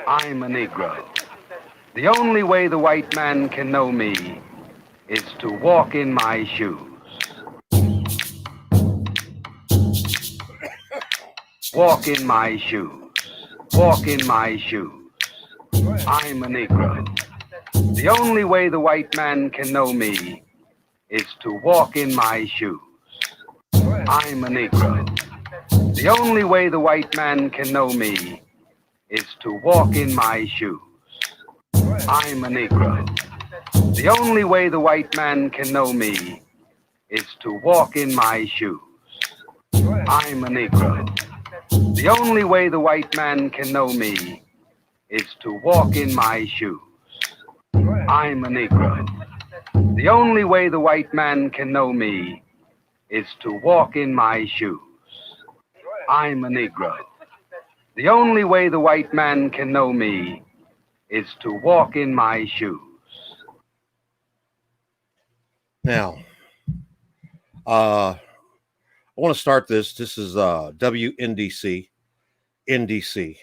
I'm a Negro. The only way the white man can know me is to walk in my shoes. Walk in my shoes. Walk in my shoes. I'm a Negro. The only way the white man can know me is to walk in my shoes. I'm a Negro. The only way the white man can know me is to walk in my shoes. I'm a Negro. The only way the white man can know me is to walk in my shoes. I'm a Negro. The only way the white man can know me is to walk in my shoes. I'm a Negro. The only way the white man can know me is to walk in my shoes. I'm a Negro. The only way the white man can know me is to walk in my shoes. Now, I want to start this. This is WNDC, NDC,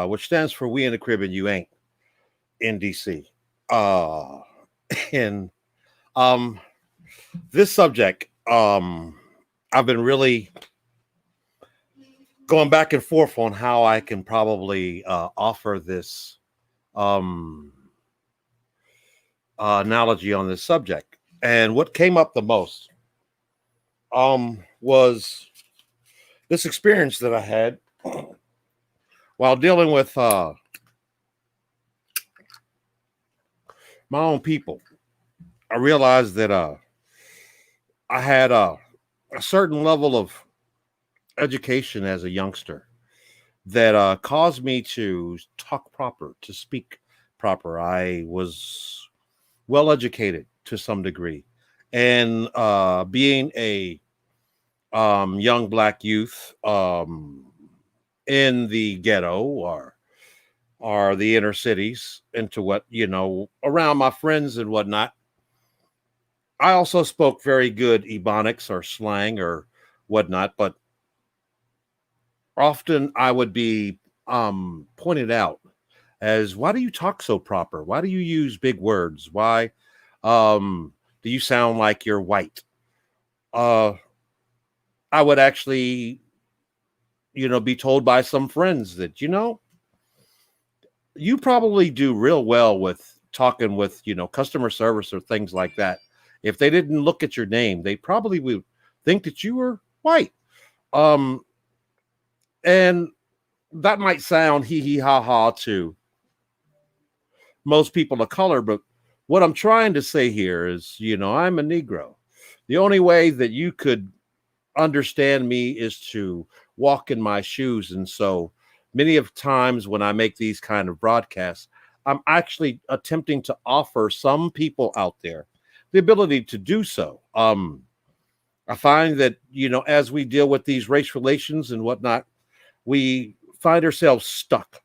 which stands for We in the Caribbean, You Ain't, NDC. And this subject, I've been really going back and forth on how I can probably offer this analogy on this subject. And what came up the most was this experience that I had while dealing with my own people. I realized that I had a certain level of education as a youngster that caused me to talk proper, to speak proper. I was well educated to some degree, and being a young black youth in the ghetto or the inner cities, into what, around my friends and whatnot, I also spoke very good Ebonics or slang or whatnot, but often I would be pointed out as, why do you talk so proper? Why do you use big words? Why do you sound like you're white? I would actually, be told by some friends that, you probably do real well with talking with, customer service or things like that. If they didn't look at your name, they probably would think that you were white. And that might sound hee hee ha ha to most people of color, but what I'm trying to say here is, I'm a Negro. The only way that you could understand me is to walk in my shoes. And so many of times when I make these kind of broadcasts, I'm actually attempting to offer some people out there the ability to do so. I find that, as we deal with these race relations and whatnot, we find ourselves stuck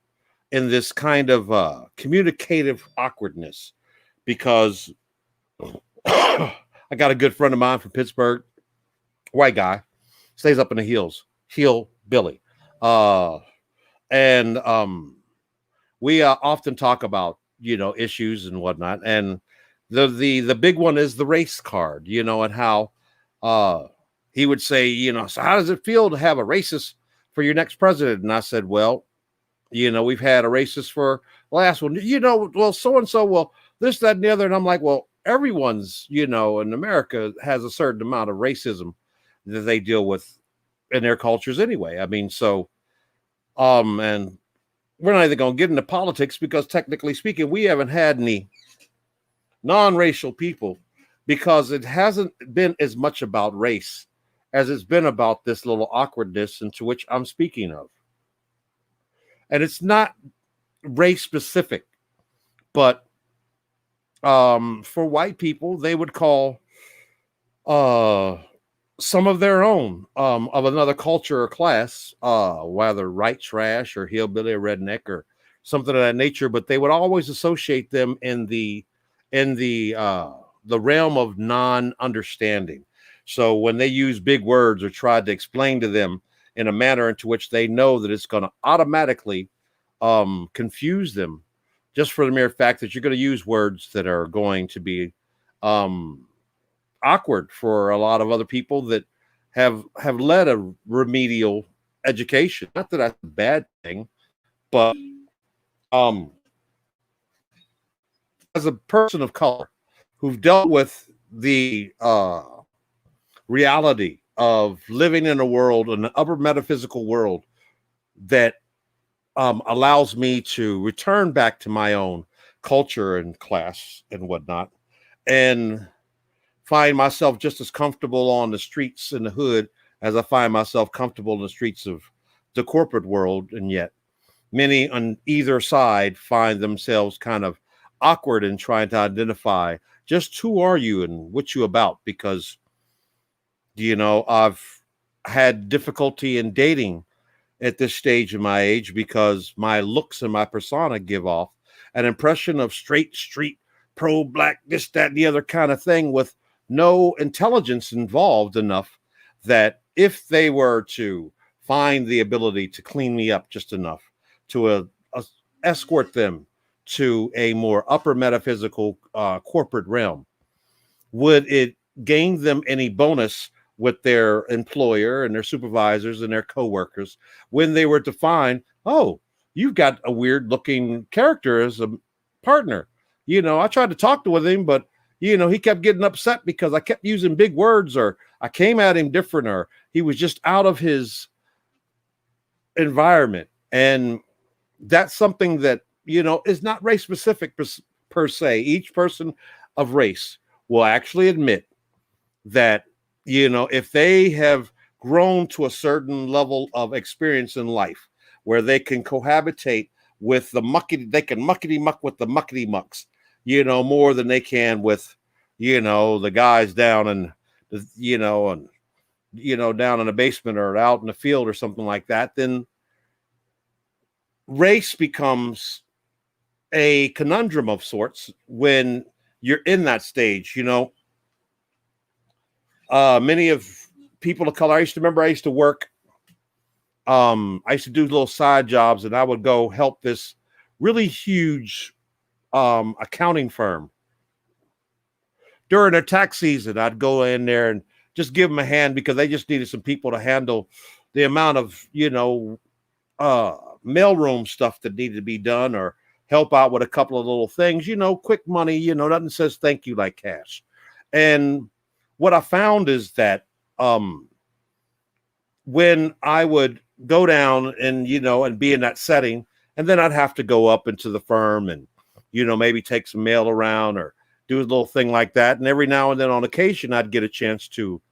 in this kind of communicative awkwardness, because I got a good friend of mine from Pittsburgh, white guy, stays up in the hills, hillbilly. And we often talk about, issues and whatnot. And the big one is the race card, and how he would say, so how does it feel to have a racist for your next president? And I said, well, we've had a racist for the last one, well, so-and-so, well, this, that, and the other. And I'm like, well, everyone's, in America has a certain amount of racism that they deal with in their cultures anyway. I mean, so, and we're not even going to get into politics because technically speaking, we haven't had any non-racial people, because it hasn't been as much about race as it's been about this little awkwardness into which I'm speaking of. And it's not race specific, but for white people, they would call some of their own of another culture or class, whether white trash or hillbilly or redneck or something of that nature, but they would always associate them in the realm of non-understanding. So when they use big words or try to explain to them in a manner into which they know that it's going to automatically confuse them just for the mere fact that you're going to use words that are going to be awkward for a lot of other people that have led a remedial education. Not that that's a bad thing, but as a person of color who've dealt with the reality of living in a world, an upper metaphysical world that allows me to return back to my own culture and class and whatnot, and find myself just as comfortable on the streets in the hood as I find myself comfortable in the streets of the corporate world. And yet many on either side find themselves kind of awkward in trying to identify just who are you and what you about, because, you know, I've had difficulty in dating at this stage of my age because my looks and my persona give off an impression of straight street, pro-black, this, that, and the other kind of thing, with no intelligence involved enough that if they were to find the ability to clean me up just enough to escort them to a more upper metaphysical corporate realm, would it gain them any bonus with their employer and their supervisors and their coworkers when they were to find, oh, you've got a weird looking character as a partner. You know, I tried to talk with him, but, you know, he kept getting upset because I kept using big words, or I came at him different, or he was just out of his environment. And that's something that, you know, is not race specific per se. Each person of race will actually admit that, you know, if they have grown to a certain level of experience in life where they can cohabitate with the muckety muck with the muckety mucks, you know, more than they can with, you know, the guys down in, down in the basement or out in the field or something like that, then race becomes a conundrum of sorts when you're in that stage. You know, many of people of color, I used to work, I used to do little side jobs, and I would go help this really huge accounting firm during their tax season. I'd go in there and just give them a hand because they just needed some people to handle the amount of, mailroom stuff that needed to be done, or help out with a couple of little things, quick money, nothing says thank you like cash. And what I found is that when I would go down and, and be in that setting, and then I'd have to go up into the firm and, maybe take some mail around or do a little thing like that. And every now and then on occasion, I'd get a chance to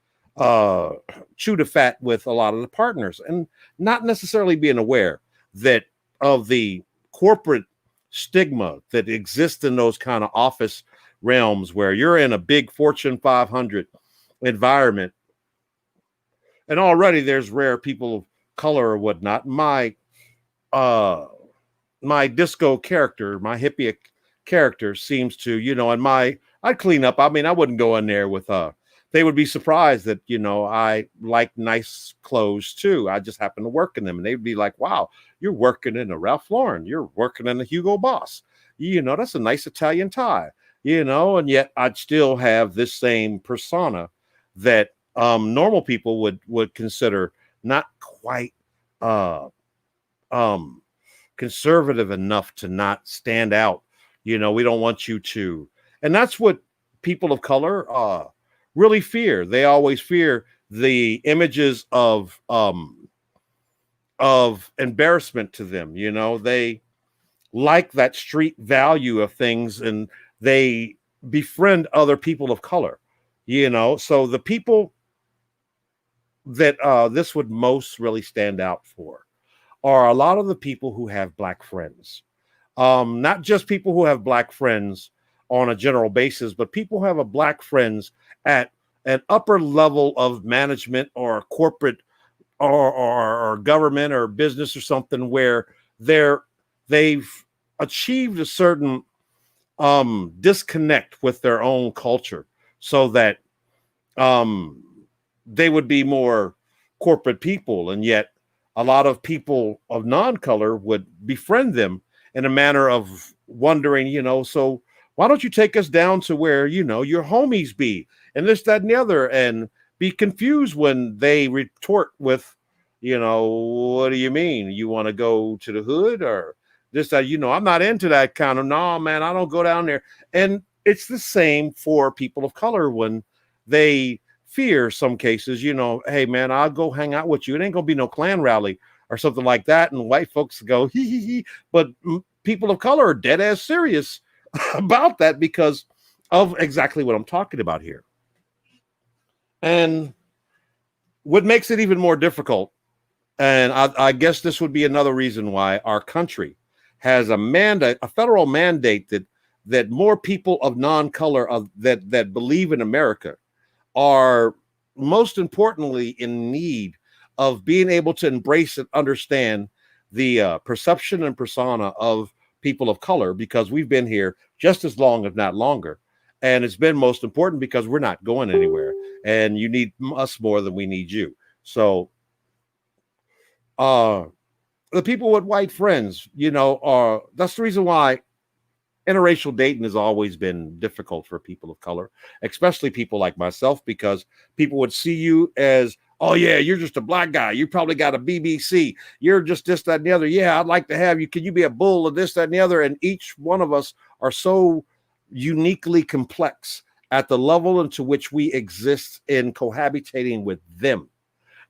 chew the fat with a lot of the partners, and not necessarily being aware that of the corporate stigma that exists in those kind of office realms where you're in a big Fortune 500 environment. And already there's rare people of color or whatnot. My disco character, my hippie character seems to, and I'd clean up. I mean, I wouldn't go in there with, they would be surprised that, I like nice clothes too. I just happen to work in them. And they'd be like, wow, you're working in a Ralph Lauren. You're working in a Hugo Boss. That's a nice Italian tie, and yet I'd still have this same persona that normal people would consider not quite conservative enough to not stand out. We don't want you to. And that's what people of color really fear. They always fear the images of embarrassment to them. They like that street value of things, and they befriend other people of color. So the people that this would most really stand out for are a lot of the people who have Black friends. Not just people who have Black friends on a general basis, but people who have a Black friends at an upper level of management or corporate or government or business or something, where they've achieved a certain disconnect with their own culture, so that they would be more corporate people, and yet a lot of people of non-color would befriend them in a manner of wondering, so why don't you take us down to where, your homies be and this, that, and the other, and be confused when they retort with, what do you mean? You want to go to the hood or this, that, I'm not into that kind of, no, man, I don't go down there. And it's the same for people of color when they fear some cases, hey, man, I'll go hang out with you. It ain't going to be no Klan rally or something like that. And white folks go, hee, hee, hee. But people of color are dead ass serious about that because of exactly what I'm talking about here. And what makes it even more difficult, and I guess this would be another reason why our country has a mandate, a federal mandate that more people of non-color that believe in America are most importantly in need of being able to embrace and understand the perception and persona of people of color, because we've been here just as long, if not longer. And it's been most important because we're not going anywhere. And you need us more than we need you. So the people with white friends, that's the reason why interracial dating has always been difficult for people of color, especially people like myself, because people would see you as, oh, yeah, you're just a black guy. You probably got a BBC. You're just this, that, and the other. Yeah, I'd like to have you. Can you be a bull of this, that, and the other? And each one of us are so uniquely complex at the level into which we exist in cohabitating with them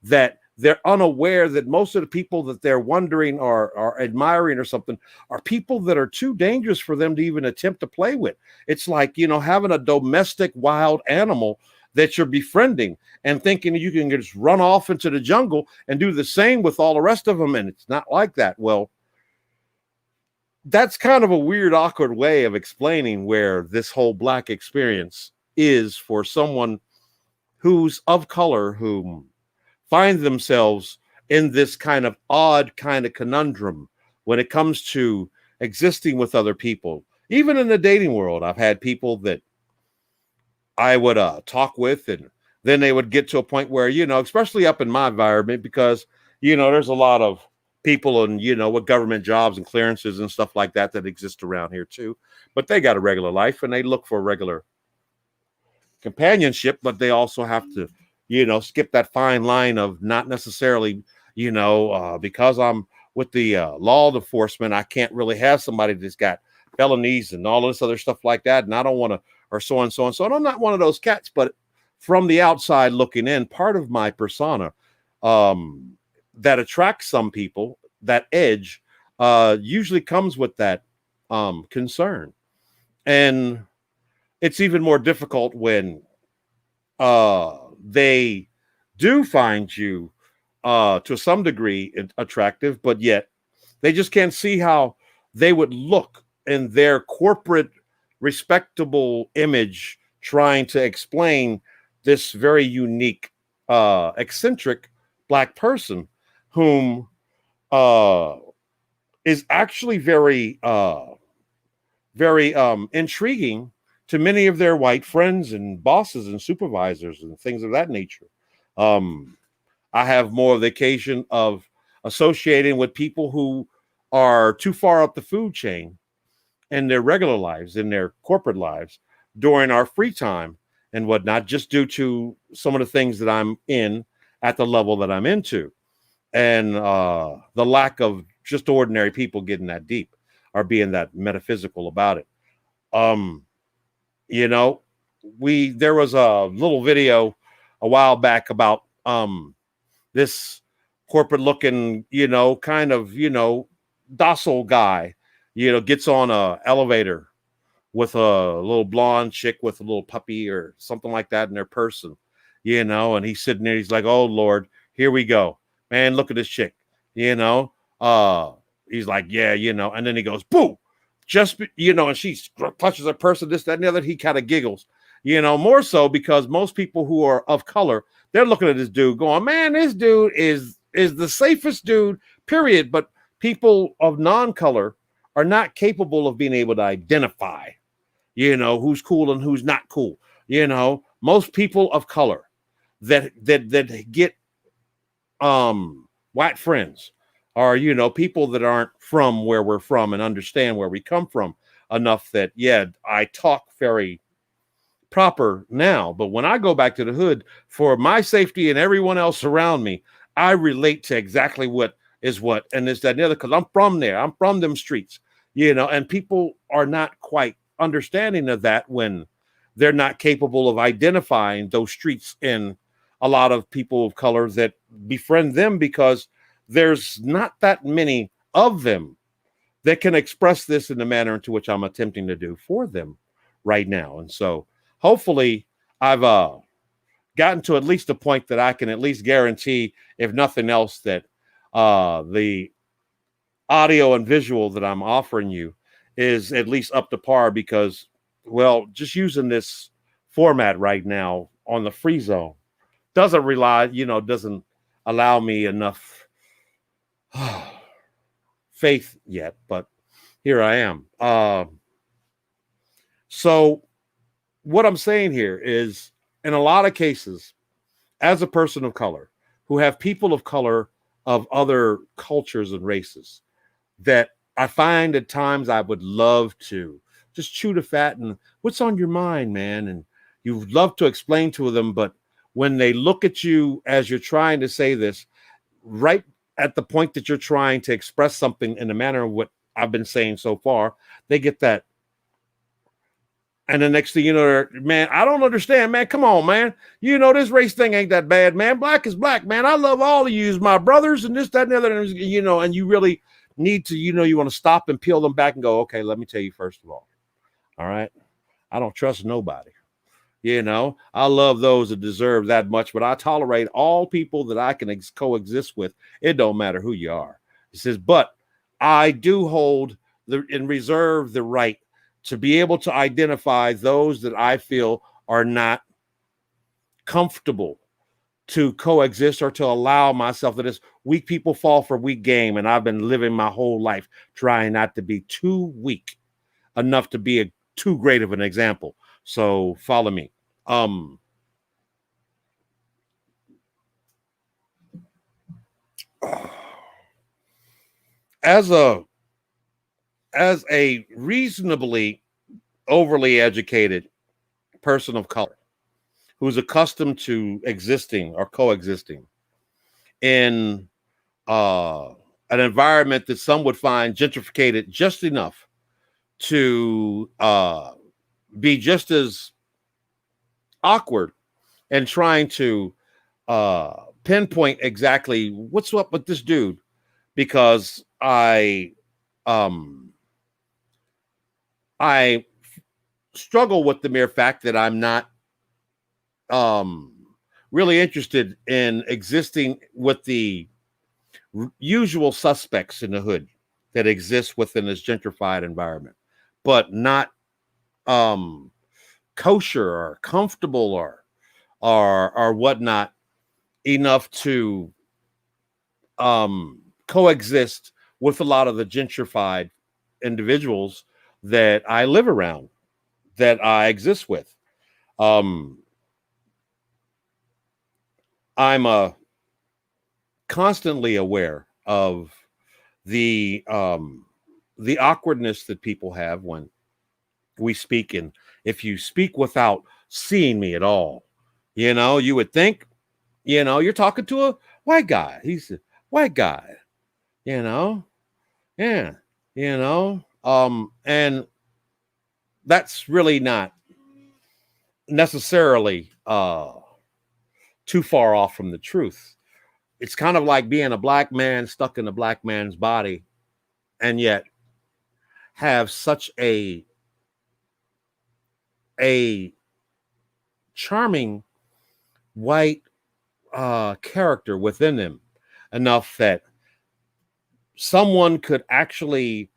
that they're unaware that most of the people that they're wondering or are admiring or something are people that are too dangerous for them to even attempt to play with. It's like, having a domestic wild animal that you're befriending and thinking you can just run off into the jungle and do the same with all the rest of them. And it's not like that. Well, that's kind of a weird, awkward way of explaining where this whole black experience is for someone who's of color, who find themselves in this kind of odd kind of conundrum when it comes to existing with other people. Even in the dating world, I've had people that I would talk with, and then they would get to a point where, especially up in my environment, because, there's a lot of people and, with government jobs and clearances and stuff like that exist around here too. But they got a regular life and they look for regular companionship, but they also have to, skip that fine line of not necessarily, because I'm with the law enforcement, I can't really have somebody that's got felonies and all this other stuff like that. And I don't want to, or so and so and so. And I'm not one of those cats, but from the outside looking in, part of my persona that attracts some people, that edge, usually comes with that concern. And it's even more difficult when they do find you to some degree attractive, but yet they just can't see how they would look in their corporate respectable image trying to explain this very unique eccentric black person whom is actually very intriguing to many of their white friends and bosses and supervisors and things of that nature. I have more of the occasion of associating with people who are too far up the food chain in their regular lives, in their corporate lives, during our free time and whatnot, just due to some of the things that I'm in at the level that I'm into. And the lack of just ordinary people getting that deep or being that metaphysical about it. There was a little video a while back about this corporate looking, kind of, docile guy, gets on a elevator with a little blonde chick with a little puppy or something like that in their person, and he's sitting there. He's like, oh, Lord, here we go, man. Look at this chick, he's like, yeah, and then he goes, boo, and she touches a person, this, that, and the other. He kind of giggles, more so because most people who are of color, they're looking at this dude going, man, this dude is the safest dude, period. But people of non-color are not capable of being able to identify, who's cool and who's not cool. Most people of color that get white friends, or, you know, people that aren't from where we're from and understand where we come from enough that, yeah, I talk very proper now. But when I go back to the hood, for my safety and everyone else around me, I relate to exactly what is what, and this, that, and the other, because I'm from there. I'm from them streets, you know, and people are not quite understanding of that when they're not capable of identifying those streets in a lot of people of color that befriend them, because there's not that many of them that can express this in the manner into which I'm attempting to do for them right now. And so hopefully I've gotten to at least a point that I can at least guarantee, if nothing else, that the audio and visual that I'm offering you is at least up to par, because, well, just using this format right now on the free zone doesn't allow me enough faith yet, but here I am. So what I'm saying here is, in a lot of cases, as a person of color who have people of color of other cultures and races, that I find at times I would love to just chew the fat and what's on your mind, man? And you love to explain to them, but when they look at you as you're trying to say this, right at the point that you're trying to express something in the manner of what I've been saying so far, they get that. And the next thing you know, man, I don't understand, man. Come on, man. You know, this race thing ain't that bad, man. Black is black, man. I love all of you as my brothers and this, that, and the other, you know, and you really need to, you want to stop and peel them back and go, okay, let me tell you, first of all right, I don't trust nobody. You know, I love those that deserve that much, but I tolerate all people that I can coexist with. It don't matter who you are. He says, but I do hold and reserve the right to be able to identify those that I feel are not comfortable to coexist, or to allow myself, that is, weak people fall for weak game. And I've been living my whole life trying not to be too weak enough to be too great of an example. So follow me. As a reasonably overly educated person of color who's accustomed to existing or coexisting in an environment that some would find gentrificated just enough to be just as awkward and trying to pinpoint exactly what's up with this dude, because I struggle with the mere fact that I'm not really interested in existing with the usual suspects in the hood that exist within this gentrified environment, but not kosher or comfortable or whatnot enough to coexist with a lot of the gentrified individuals that I live around, that I exist with. I'm constantly aware of the awkwardness that people have when we speak, and if you speak without seeing me at all, you would think, you're talking to a white guy. He's a white guy, yeah, and that's really not necessarily too far off from the truth. It's kind of like being a black man stuck in a black man's body, and yet have such a charming white character within them, enough that someone could actually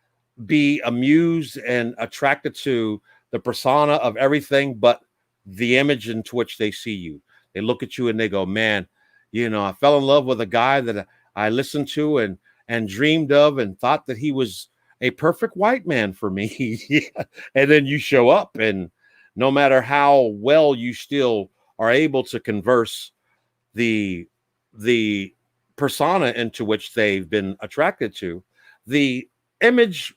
be amused and attracted to the persona of everything but the image into which they see you. They look at you and they go, man, I fell in love with a guy that I listened to and dreamed of and thought that he was a perfect white man for me. Yeah. And then you show up, and no matter how well you still are able to converse the persona into which they've been attracted to, the image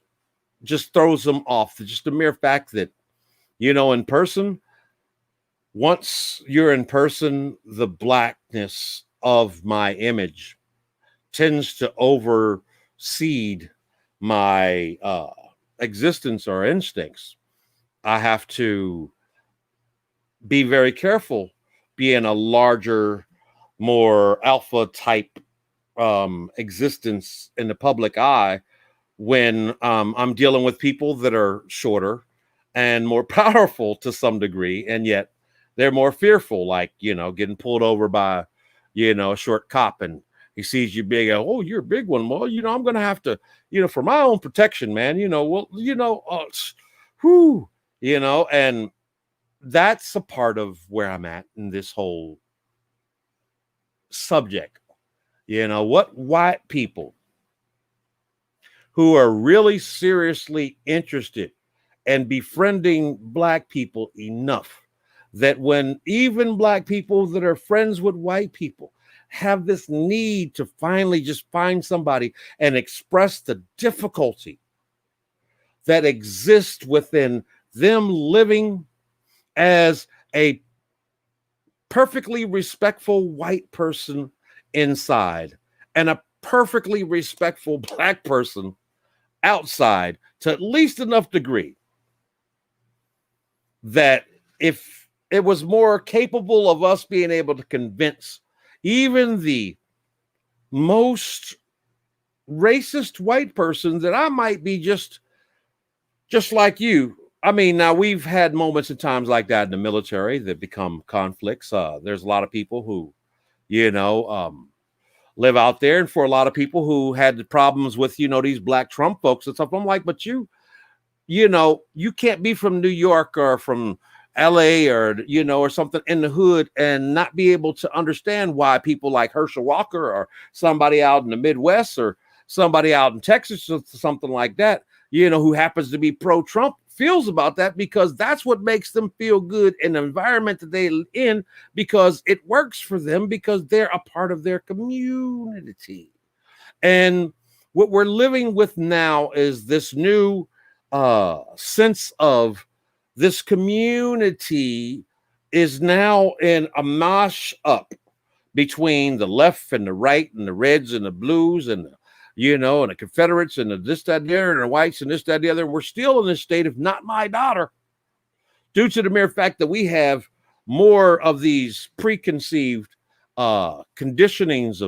just throws them off. Just the mere fact that, in person, once you're in person, the blackness of my image tends to overseed my existence or instincts. I have to be very careful being a larger, more alpha type existence in the public eye when I'm dealing with people that are shorter and more powerful to some degree, and yet they're more fearful, like, getting pulled over by, a short cop, and he sees you big. Oh, you're a big one. Well, I'm going to have to, for my own protection, man, and that's a part of where I'm at in this whole subject. What white people who are really seriously interested in befriending black people enough that when even black people that are friends with white people have this need to finally just find somebody and express the difficulty that exists within them living as a perfectly respectful white person inside and a perfectly respectful black person outside, to at least enough degree that if it was more capable of us being able to convince even the most racist white person that I might be just like you. I mean, now we've had moments and times like that in the military that become conflicts. There's a lot of people who, live out there, and for a lot of people who had the problems with, these black Trump folks and stuff. I'm like, but you can't be from New York or from LA or, or something in the hood and not be able to understand why people like Herschel Walker or somebody out in the Midwest or somebody out in Texas or something like that, who happens to be pro-Trump, feels about that, because that's what makes them feel good in the environment that they're in, because it works for them, because they're a part of their community. And what we're living with now is this new sense of this community is now in a mash up between the left and the right and the reds and the blues and the, and the Confederates and the this, that, and the other, and the whites and this, that, and the other. And we're still in this state of not my daughter, due to the mere fact that we have more of these preconceived conditionings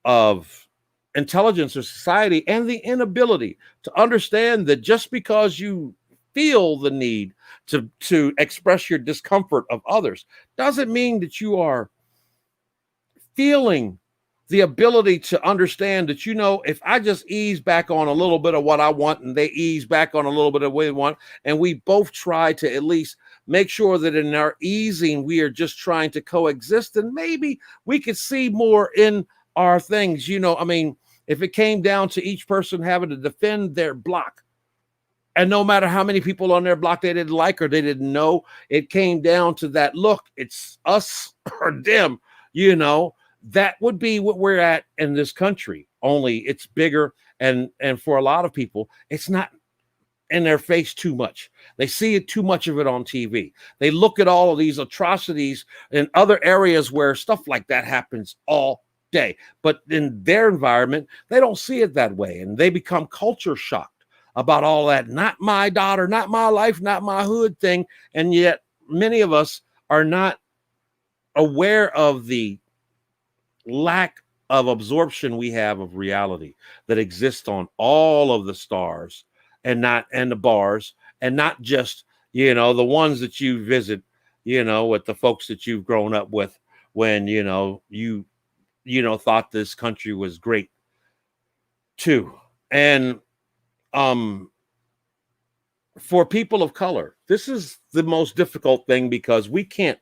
of intelligence or society, and the inability to understand that just because you feel the need to express your discomfort of others doesn't mean that you are feeling the ability to understand that, if I just ease back on a little bit of what I want and they ease back on a little bit of what they want, and we both try to at least make sure that in our easing, we are just trying to coexist, and maybe we could see more in our things. If it came down to each person having to defend their block, and no matter how many people on their block they didn't like or they didn't know, it came down to that, look, it's us or them, that would be what we're at in this country. Only it's bigger, and for a lot of people, it's not in their face too much. They see it too much of it on TV. They look at all of these atrocities in other areas where stuff like that happens all day. But in their environment, they don't see it that way, and they become culture shocked about all that not my daughter, not my life, not my hood thing. And yet many of us are not aware of the lack of absorption we have of reality that exists on all of the stars and the bars, and not just, the ones that you visit, with the folks that you've grown up with when, you thought this country was great too. And for people of color, this is the most difficult thing, because we can't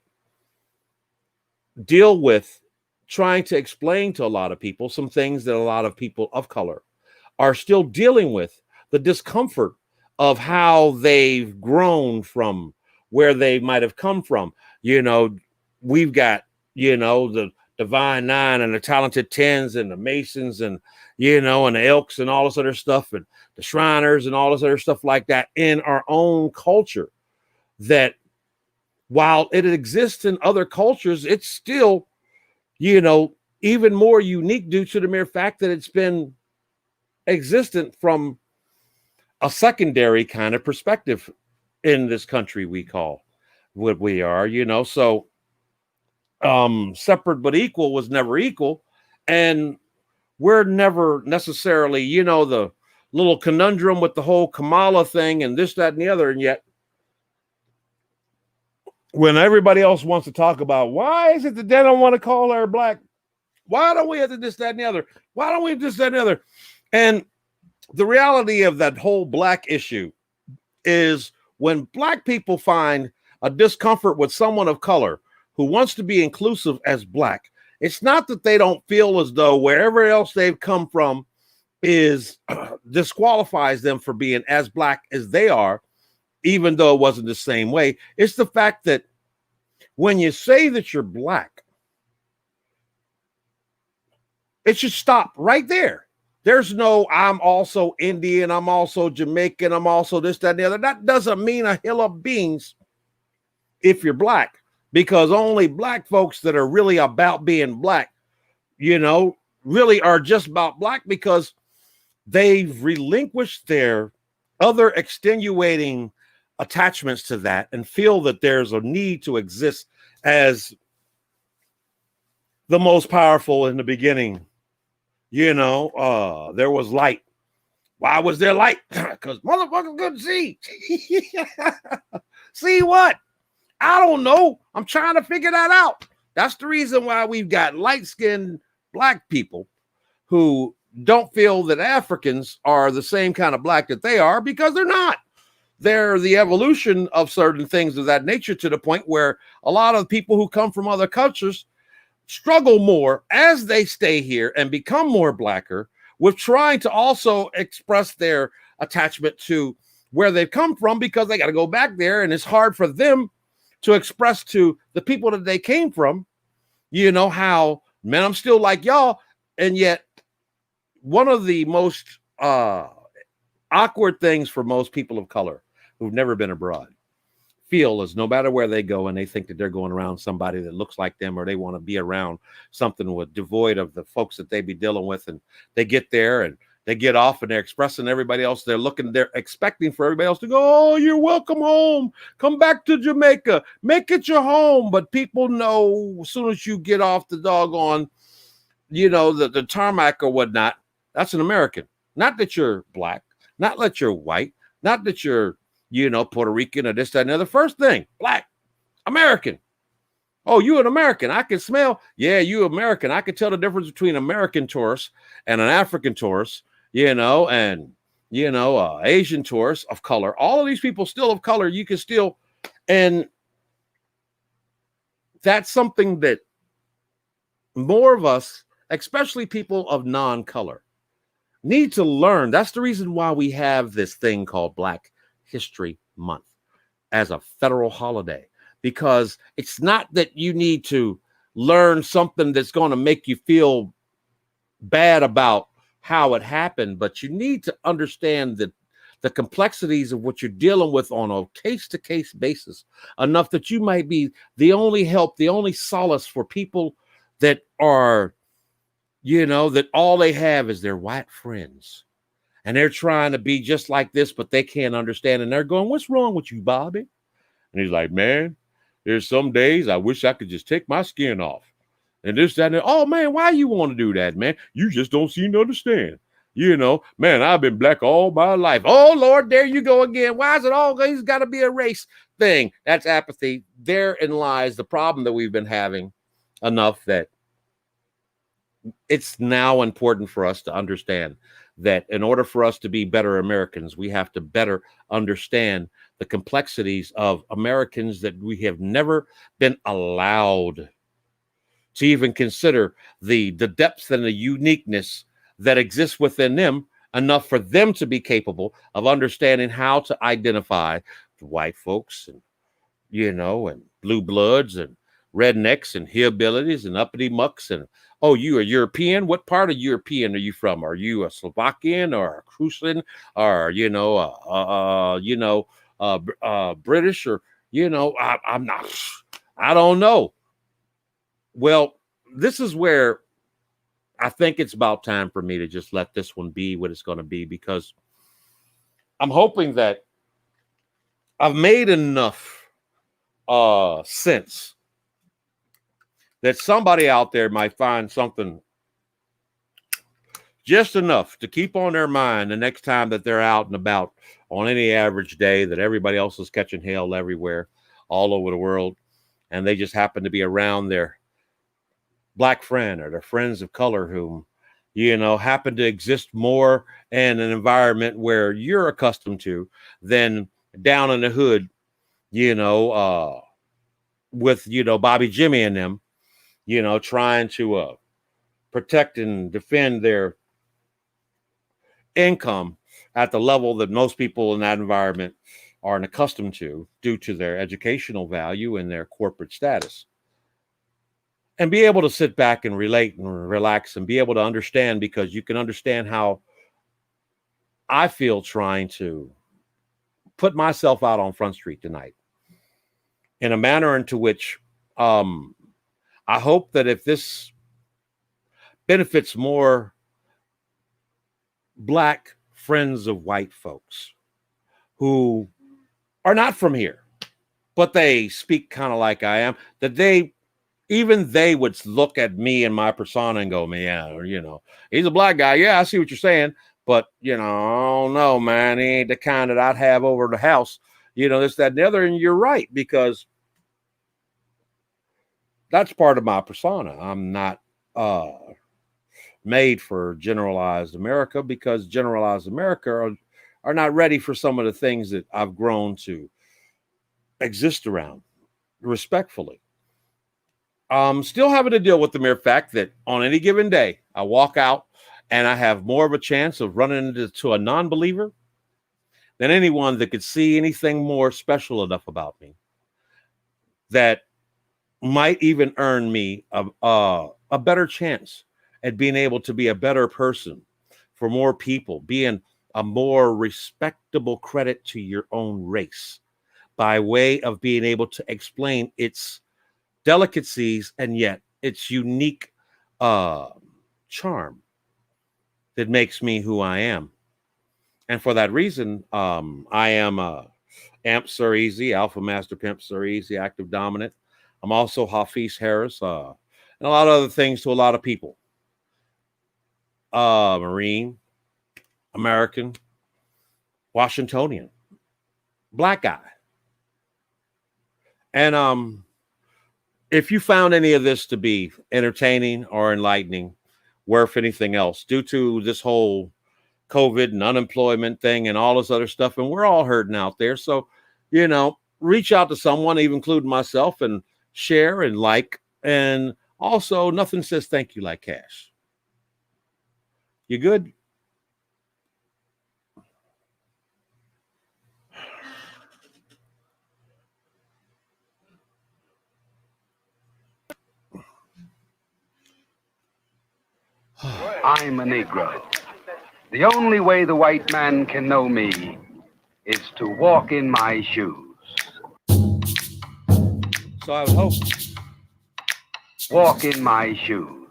deal with trying to explain to a lot of people some things that a lot of people of color are still dealing with, the discomfort of how they've grown from where they might have come from. We've got, the Divine Nine and the Talented Tens and the Masons and, and the Elks and all this other stuff and the Shriners and all this other stuff like that in our own culture, that while it exists in other cultures, it's still, even more unique due to the mere fact that it's been existent from a secondary kind of perspective in this country we call what we are, so separate but equal was never equal. And we're never necessarily, the little conundrum with the whole Kamala thing and this, that, and the other. And yet, when everybody else wants to talk about why is it that they don't want to call her black? Why don't we have to this, that, and the other? Why don't we have this, that, and the other? And the reality of that whole black issue is when black people find a discomfort with someone of color who wants to be inclusive as black, it's not that they don't feel as though wherever else they've come from is disqualifies them for being as black as they are, even though it wasn't the same way. It's the fact that when you say that you're black, it should stop right there. There's no, I'm also Indian, I'm also Jamaican, I'm also this, that, and the other. That doesn't mean a hill of beans if you're black, because only black folks that are really about being black, really are just about black because they've relinquished their other extenuating attachments to that and feel that there's a need to exist as the most powerful in the beginning. There was light. Why was there light? Because motherfuckers couldn't see. See what? I don't know. I'm trying to figure that out. That's the reason why we've got light-skinned black people who don't feel that Africans are the same kind of black that they are, because they're not. They're the evolution of certain things of that nature, to the point where a lot of people who come from other cultures struggle more as they stay here and become more blacker with trying to also express their attachment to where they've come from, because they got to go back there, and it's hard for them to express to the people that they came from, how, man, I'm still like y'all. And yet one of the most awkward things for most people of color who've never been abroad feel is no matter where they go and they think that they're going around somebody that looks like them, or they want to be around something with devoid of the folks that they be dealing with, and they get there and they get off and they're expressing everybody else. They're expecting for everybody else to go, oh, you're welcome home. Come back to Jamaica. Make it your home. But people know as soon as you get off the doggone, the tarmac or whatnot, that's an American. Not that you're black, not that you're white, not that you're, Puerto Rican or this, that, and the other. First thing, black, American. Oh, you an American. I can smell. Yeah, you American. I can tell the difference between American tourists and an African tourist, and, Asian tourists of color. All of these people still of color, you can still, and that's something that more of us, especially people of non-color, need to learn. That's the reason why we have this thing called Black History Month as a federal holiday, because it's not that you need to learn something that's going to make you feel bad about how it happened, but you need to understand that the complexities of what you're dealing with on a case-to-case basis enough that you might be the only help, the only solace for people that are, that all they have is their white friends. And they're trying to be just like this, but they can't understand. And they're going, what's wrong with you, Bobby? And he's like, man, there's some days I wish I could just take my skin off. And this, that, and that. Oh, man, why you want to do that, man? You just don't seem to understand. Man, I've been black all my life. Oh, Lord, there you go again. Why is it always got to be a race thing? That's apathy. Therein lies the problem that we've been having enough that it's now important for us to understand that in order for us to be better Americans, we have to better understand the complexities of Americans that we have never been allowed to even consider the depths and the uniqueness that exists within them, enough for them to be capable of understanding how to identify the white folks and, and blue bloods and rednecks and hillbillies and uppity mucks. And oh, you are European? What part of European are you from? Are you a Slovakian or a Crucian or British or I'm not. I don't know. Well, this is where I think it's about time for me to just let this one be what it's going to be, because I'm hoping that I've made enough sense that somebody out there might find something just enough to keep on their mind the next time that they're out and about on any average day that everybody else is catching hell everywhere, all over the world, and they just happen to be around their black friend or their friends of color whom, happen to exist more in an environment where you're accustomed to than down in the hood, with, Bobby Jimmy and them, trying to protect and defend their income at the level that most people in that environment aren't accustomed to due to their educational value and their corporate status. And be able to sit back and relate and relax and be able to understand, because you can understand how I feel trying to put myself out on Front Street tonight in a manner into which I hope that if this benefits more black friends of white folks who are not from here, but they speak kind of like I am, that they would look at me and my persona and go, man, he's a black guy. Yeah, I see what you're saying. But, I don't know, man, he ain't the kind that I'd have over the house, this, that, and the other. And you're right, because that's part of my persona. I'm not made for generalized America, because generalized America are not ready for some of the things that I've grown to exist around, respectfully. Still having to deal with the mere fact that on any given day, I walk out and I have more of a chance of running into a non-believer than anyone that could see anything more special enough about me that might even earn me a better chance at being able to be a better person for more people, being a more respectable credit to your own race by way of being able to explain its delicacies and yet its unique charm that makes me who I am. And for that reason, I am Amp Sir Easy, Alpha Master Pimp Sir Easy, Active Dominant. I'm also HafezHarris, and a lot of other things to a lot of people. Marine, American, Washingtonian, black guy. And if you found any of this to be entertaining or enlightening, worth anything else, due to this whole COVID and unemployment thing and all this other stuff, and we're all hurting out there. So, reach out to someone, even including myself, and share and like. And also, nothing says thank you like cash. You good? I'm a Negro. The only way the white man can know me is to walk in my shoes. So I would hope. Walk in my shoes.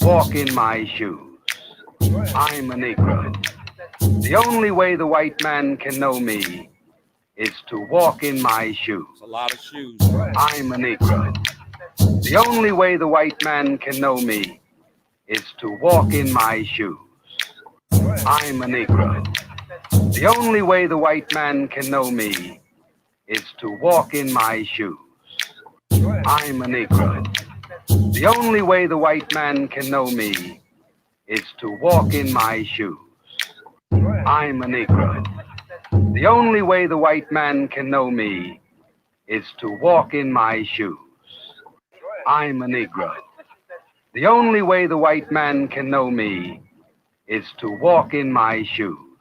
Walk in my shoes. I'm a Negro. The only way the white man can know me is to walk in my shoes. It's a lot of shoes. I'm a Negro. The only way the white man can know me is to walk in my shoes. I'm a Negro. The only way the white man can know me is to walk in my shoes. I'm a Negro. The only way the white man can know me is to walk in my shoes. I'm a Negro. The only way the white man can know me is to walk in my shoes. I'm a Negro. The only way the white man can know me is to walk in my shoes.